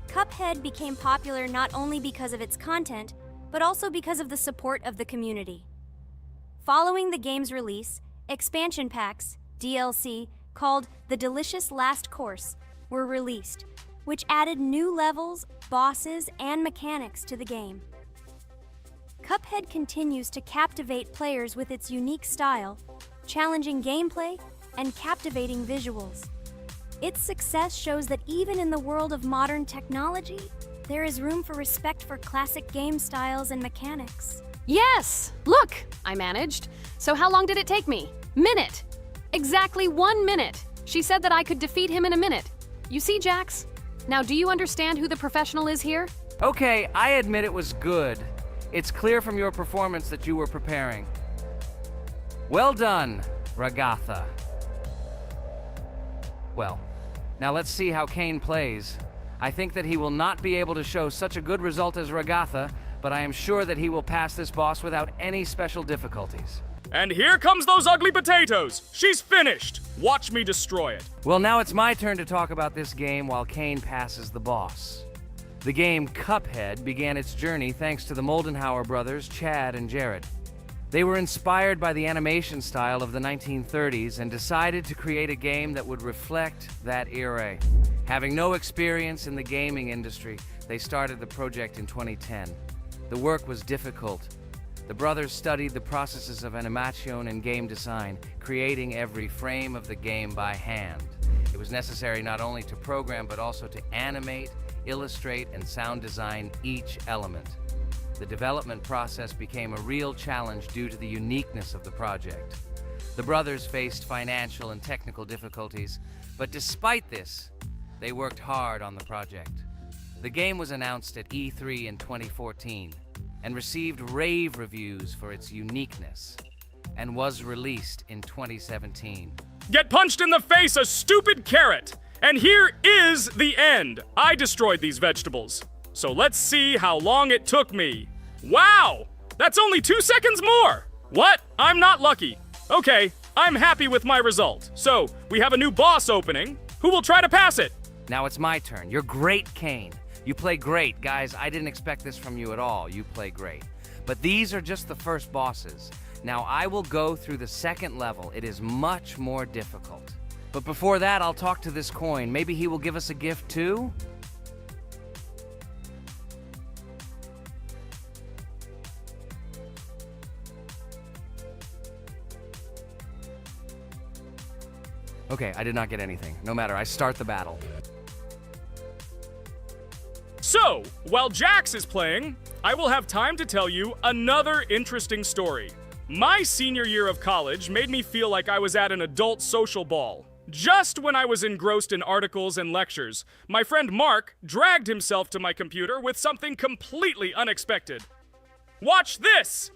Cuphead became popular not only because of its content, but also because of the support of the community. Following the game's release, expansion packs, DLC, called The Delicious Last Course, were released, which added new levels, bosses, and mechanics to the game. Cuphead continues to captivate players with its unique style, challenging gameplay, and captivating visuals. Its success shows that even in the world of modern technology, there is room for respect for classic game styles and mechanics. Yes! Look! I managed. So how long did it take me? Minute! Exactly 1 minute! She said that I could defeat him in a minute. You see, Jax? Now, do you understand who the professional is here? Okay, I admit it was good. It's clear from your performance that you were preparing. Well done, Ragatha. Well, now let's see how Kane plays. I think that he will not be able to show such a good result as Ragatha, but I am sure that he will pass this boss without any special difficulties. And here comes those ugly potatoes! She's finished! Watch me destroy it. Well, now it's my turn to talk about this game while Kane passes the boss. The game Cuphead began its journey thanks to the Moldenhauer brothers, Chad and Jared. They were inspired by the animation style of the 1930s and decided to create a game that would reflect that era. Having no experience in the gaming industry, they started the project in 2010. The work was difficult. The brothers studied the processes of animation and game design, creating every frame of the game by hand. It was necessary not only to program but also to animate, illustrate, and sound design each element. The development process became a real challenge due to the uniqueness of the project. The brothers faced financial and technical difficulties, but despite this, they worked hard on the project. The game was announced at E3 in 2014 and received rave reviews for its uniqueness, and was released in 2017. Get punched in the face, a stupid carrot! And here is the end. I destroyed these vegetables. So let's see how long it took me. Wow! That's only 2 seconds more! What? I'm not lucky. Okay, I'm happy with my result. So, we have a new boss opening. Who will try to pass it? Now it's my turn. You're great, Kane. You play great. Guys, I didn't expect this from you at all. You play great. But these are just the first bosses. Now I will go through the second level. It is much more difficult. But before that, I'll talk to this coin. Maybe he will give us a gift too? Okay, I did not get anything. No matter, I start the battle. So, while Jax is playing, I will have time to tell you another interesting story. My senior year of college made me feel like I was at an adult social ball. Just when I was engrossed in articles and lectures, my friend Mark dragged himself to my computer with something completely unexpected. Watch this!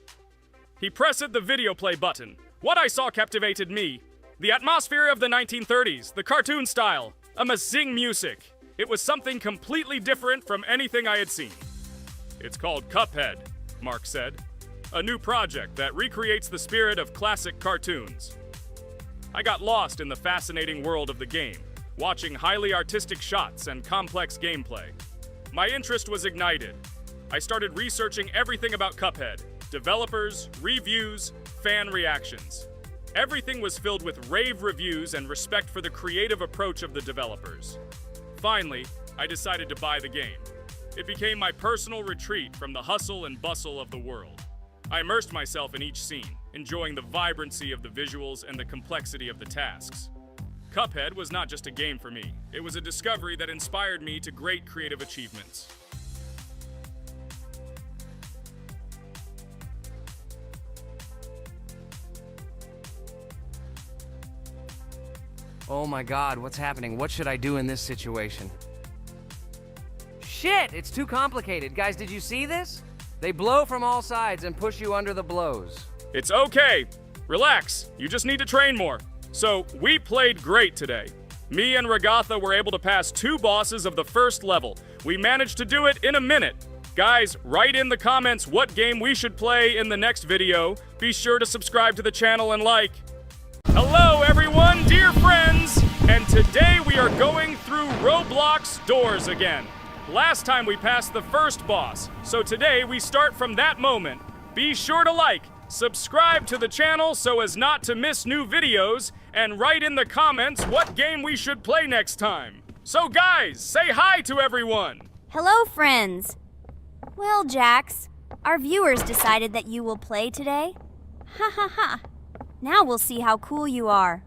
He pressed the video play button. What I saw captivated me. The atmosphere of the 1930s, the cartoon style, amazing music. It was something completely different from anything I had seen. It's called Cuphead, Mark said. A new project that recreates the spirit of classic cartoons. I got lost in the fascinating world of the game, watching highly artistic shots and complex gameplay. My interest was ignited. I started researching everything about Cuphead, developers, reviews, fan reactions. Everything was filled with rave reviews and respect for the creative approach of the developers. Finally, I decided to buy the game. It became my personal retreat from the hustle and bustle of the world. I immersed myself in each scene, enjoying the vibrancy of the visuals and the complexity of the tasks. Cuphead was not just a game for me, it was a discovery that inspired me to great creative achievements. Oh my god, what's happening? What should I do in this situation? Shit, it's too complicated. Guys, did you see this? They blow from all sides and push you under the blows. It's okay. Relax. You just need to train more. So, we played great today. Me and Regatha were able to pass 2 bosses of the first level. We managed to do it in a minute. Guys, write in the comments what game we should play in the next video. Be sure to subscribe to the channel and like. Hello everyone, dear friends! And today we are going through Roblox doors again. Last time we passed the first boss, so today we start from that moment. Be sure to like, subscribe to the channel so as not to miss new videos, and write in the comments what game we should play next time. So guys, say hi to everyone! Hello, friends! Well, Jax, our viewers decided that you will play today. Ha ha ha! Now we'll see how cool you are.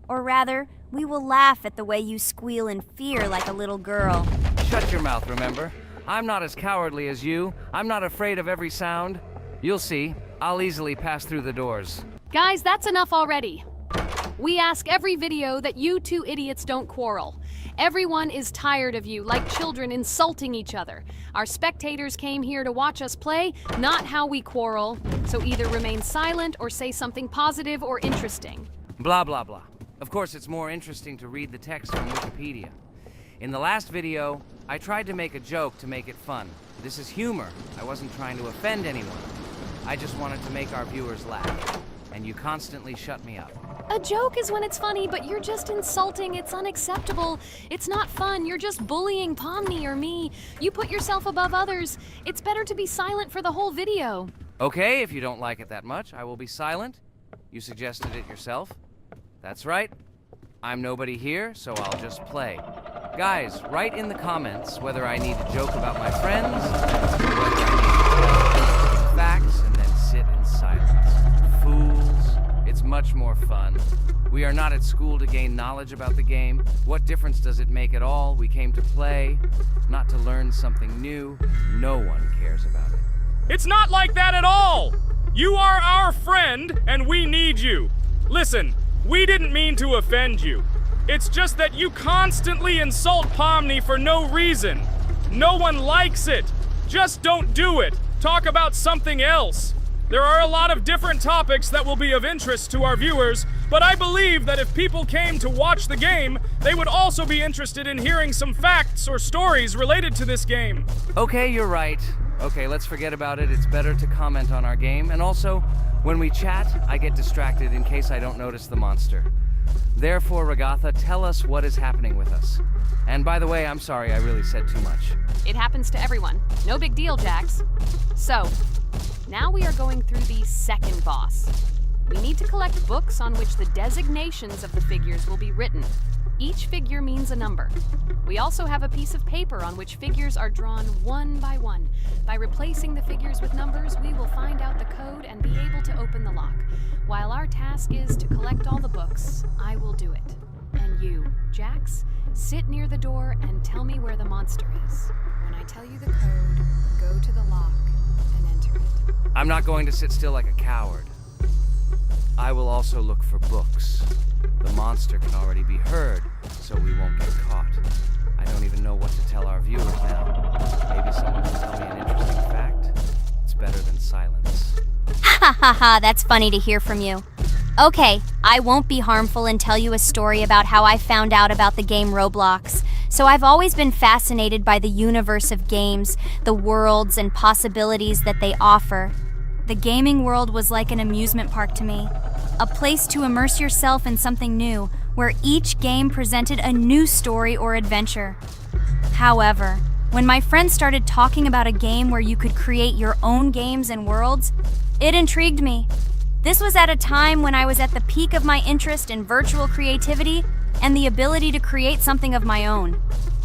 Or rather, we will laugh at the way you squeal in fear like a little girl. Shut your mouth, remember? I'm not as cowardly as you. I'm not afraid of every sound. You'll see. I'll easily pass through the doors. Guys, that's enough already. We ask every video that you 2 idiots don't quarrel. Everyone is tired of you, like children insulting each other. Our spectators came here to watch us play, not how we quarrel. So either remain silent or say something positive or interesting. Blah, blah, blah. Of course, it's more interesting to read the text from Wikipedia. In the last video, I tried to make a joke to make it fun. This is humor. I wasn't trying to offend anyone. I just wanted to make our viewers laugh. And you constantly shut me up. A joke is when it's funny, but you're just insulting. It's unacceptable. It's not fun. You're just bullying Pomni or me. You put yourself above others. It's better to be silent for the whole video. Okay, if you don't like it that much, I will be silent. You suggested it yourself. That's right. I'm nobody here, so I'll just play. Guys, write in the comments whether I need to joke about my friends, or whether I need to facts and then sit in silence. Fools. It's much more fun. We are not at school to gain knowledge about the game. What difference does it make at all? We came to play, not to learn something new. No one cares about it. It's not like that at all! You are our friend, and we need you. Listen, we didn't mean to offend you. It's just that you constantly insult Pomni for no reason. No one likes it. Just don't do it. Talk about something else. There are a lot of different topics that will be of interest to our viewers, but I believe that if people came to watch the game, they would also be interested in hearing some facts or stories related to this game. Okay, you're right. Okay, let's forget about it. It's better to comment on our game. And also, when we chat, I get distracted in case I don't notice the monster. Therefore, Regatha, tell us what is happening with us. And by the way, I'm sorry, I really said too much. It happens to everyone. No big deal, Jax. So, now we are going through the second boss. We need to collect books on which the designations of the figures will be written. Each figure means a number. We also have a piece of paper on which figures are drawn one by one. By replacing the figures with numbers, we will find out the code and be able to open the lock. While our task is to collect all the books, I will do it. And you, Jax, sit near the door and tell me where the monster is. When I tell you the code, go to the lock and enter it. I'm not going to sit still like a coward. I will also look for books. The monster can already be heard, so we won't get caught. I don't even know what to tell our viewers now. Maybe someone can tell me an interesting fact? It's better than silence. Ha ha ha, that's funny to hear from you. Okay, I won't be harmful and tell you a story about how I found out about the game Roblox. So I've always been fascinated by the universe of games, the worlds and possibilities that they offer. The gaming world was like an amusement park to me, a place to immerse yourself in something new, where each game presented a new story or adventure. However, when my friends started talking about a game where you could create your own games and worlds, it intrigued me. This was at a time when I was at the peak of my interest in virtual creativity and the ability to create something of my own.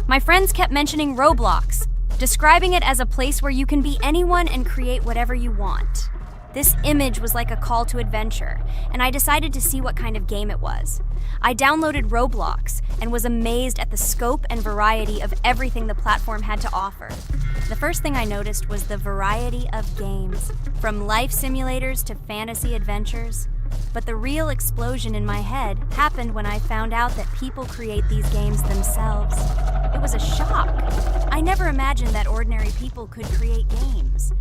My friends kept mentioning Roblox, describing it as a place where you can be anyone and create whatever you want. This image was like a call to adventure, and I decided to see what kind of game it was. I downloaded Roblox and was amazed at the scope and variety of everything the platform had to offer. The first thing I noticed was the variety of games, from life simulators to fantasy adventures. But the real explosion in my head happened when I found out that people create these games themselves. It was a shock. I never imagined that ordinary people could create games.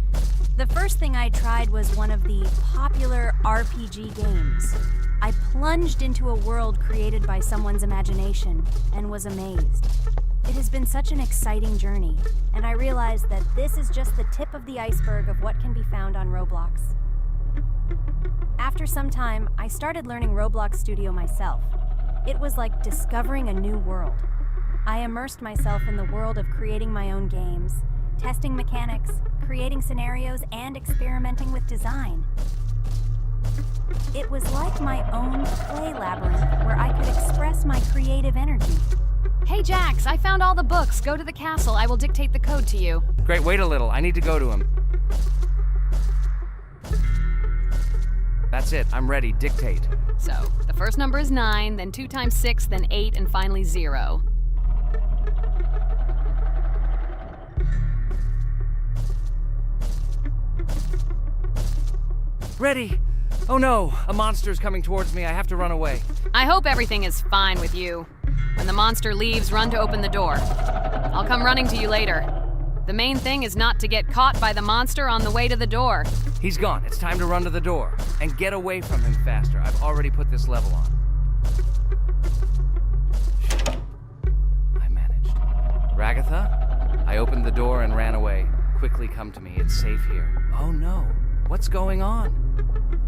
The first thing I tried was one of the popular RPG games. I plunged into a world created by someone's imagination and was amazed. It has been such an exciting journey, and I realized that this is just the tip of the iceberg of what can be found on Roblox. After some time, I started learning Roblox Studio myself. It was like discovering a new world. I immersed myself in the world of creating my own games, testing mechanics, creating scenarios, and experimenting with design. It was like my own play labyrinth where I could express my creative energy. Hey, Jax, I found all the books. Go to the castle. I will dictate the code to you. Great, wait a little. I need to go to him. That's it. I'm ready. Dictate. So, the first number is 9, then 2 times 6, then 8, and finally 0. Ready! Oh no! A monster's coming towards me. I have to run away. I hope everything is fine with you. When the monster leaves, run to open the door. I'll come running to you later. The main thing is not to get caught by the monster on the way to the door. He's gone. It's time to run to the door. And get away from him faster. I've already put this level on. I managed. Ragatha? I opened the door and ran away. Quickly come to me. It's safe here. Oh no. What's going on?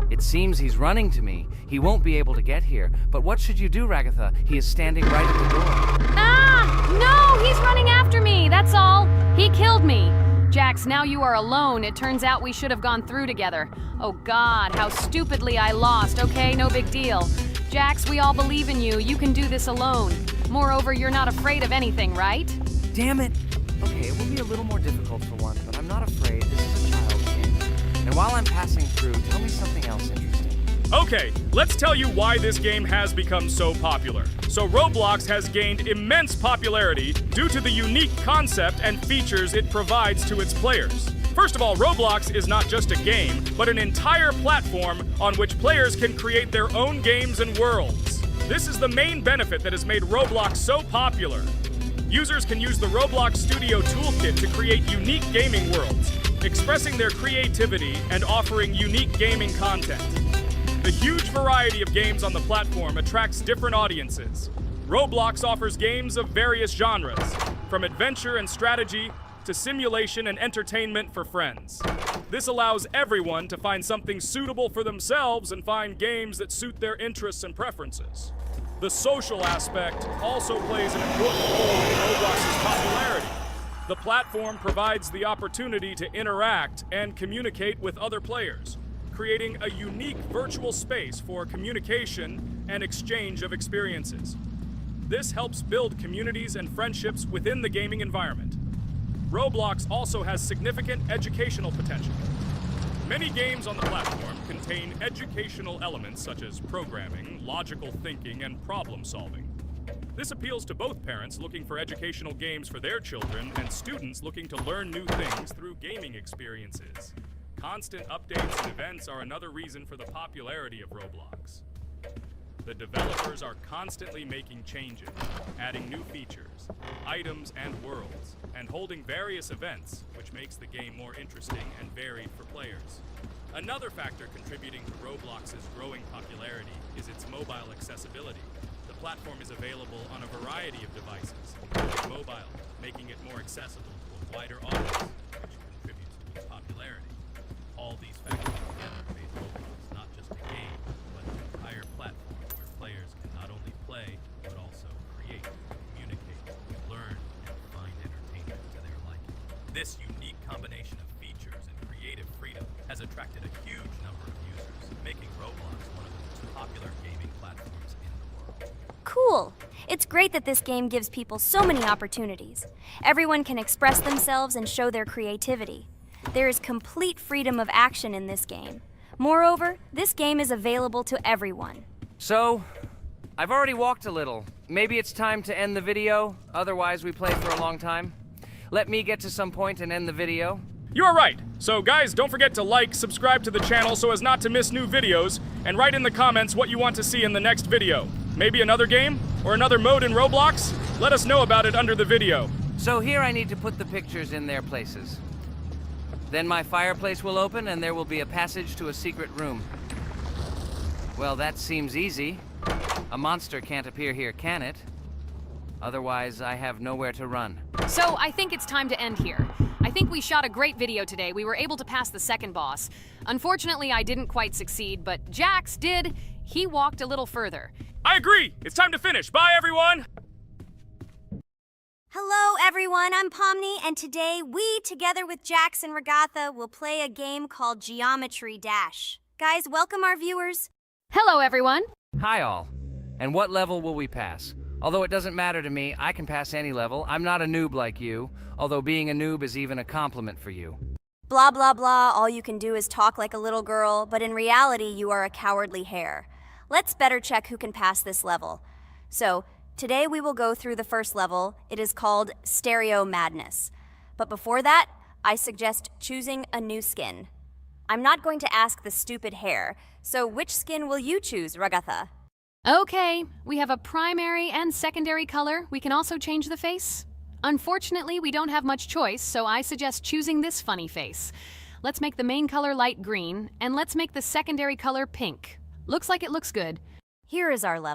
It seems he's running to me. He won't be able to get here. But what should you do, Ragatha? He is standing right at the door. Ah! No! He's running after me! That's all! He killed me! Jax, now you are alone. It turns out we should have gone through together. Oh God, how stupidly I lost. Okay, no big deal. Jax, we all believe in you. You can do this alone. Moreover, you're not afraid of anything, right? Damn it! Okay, it will be a little more difficult for one, but I'm not afraid. This is a child's game. And while I'm passing through, tell me something else interesting. Okay, let's tell you why this game has become so popular. So Roblox has gained immense popularity due to the unique concept and features it provides to its players. First of all, Roblox is not just a game, but an entire platform on which players can create their own games and worlds. This is the main benefit that has made Roblox so popular. Users can use the Roblox Studio toolkit to create unique gaming worlds, expressing their creativity and offering unique gaming content. The huge variety of games on the platform attracts different audiences. Roblox offers games of various genres, from adventure and strategy to simulation and entertainment for friends. This allows everyone to find something suitable for themselves and find games that suit their interests and preferences. The social aspect also plays an important role in Roblox's popularity. The platform provides the opportunity to interact and communicate with other players, creating a unique virtual space for communication and exchange of experiences. This helps build communities and friendships within the gaming environment. Roblox also has significant educational potential. Many games on the platform contain educational elements such as programming, logical thinking, and problem solving. This appeals to both parents looking for educational games for their children and students looking to learn new things through gaming experiences. Constant updates and events are another reason for the popularity of Roblox. The developers are constantly making changes, adding new features, items, and worlds, and holding various events, which makes the game more interesting and varied for players. Another factor contributing to Roblox's growing popularity is its mobile accessibility. The platform is available on a variety of devices, including mobile, making it more accessible to a wider audience, which contributes to its popularity. All these factors together made Roblox not just a game, but an entire platform where players can not only play, but also create, communicate, learn, and find entertainment to their liking. This unique combination of features and creative freedom has attracted a huge number of users, making Roblox one of the most popular gaming platforms in the world. cool. It's great that this game gives people so many opportunities. Everyone can express themselves and show their creativity. There is complete freedom of action in this game. Moreover, this game is available to everyone. So, I've already walked a little. Maybe it's time to end the video, otherwise we play for a long time. Let me get to some point and end the video. You are right. So guys, don't forget to like, subscribe to the channel so as not to miss new videos, and write in the comments what you want to see in the next video. Maybe another game? Or another mode in Roblox? Let us know about it under the video. So here I need to put the pictures in their places. Then my fireplace will open and there will be a passage to a secret room. Well, that seems easy. A monster can't appear here, can it? Otherwise, I have nowhere to run. So I think it's time to end here. I think we shot a great video today. We were able to pass the second boss. Unfortunately, I didn't quite succeed, but Jax did. He walked a little further. I agree. It's time to finish. Bye, everyone. Hello, everyone. I'm Pomni, and today we, together with Jax and Regatha, will play a game called Geometry Dash. Guys, welcome our viewers. Hello, everyone. Hi all. And what level will we pass? Although it doesn't matter to me, I can pass any level. I'm not a noob like you, although being a noob is even a compliment for you. Blah, blah, blah. All you can do is talk like a little girl, but in reality, you are a cowardly hare. Let's better check who can pass this level. So, today we will go through the first level. It is called Stereo Madness. But before that, I suggest choosing a new skin. I'm not going to ask the stupid hare, so which skin will you choose, Regatha? Okay, we have a primary and secondary color. We can also change the face. Unfortunately, we don't have much choice, so I suggest choosing this funny face. Let's make the main color light green, and let's make the secondary color pink. Looks like it looks good. Here is our level.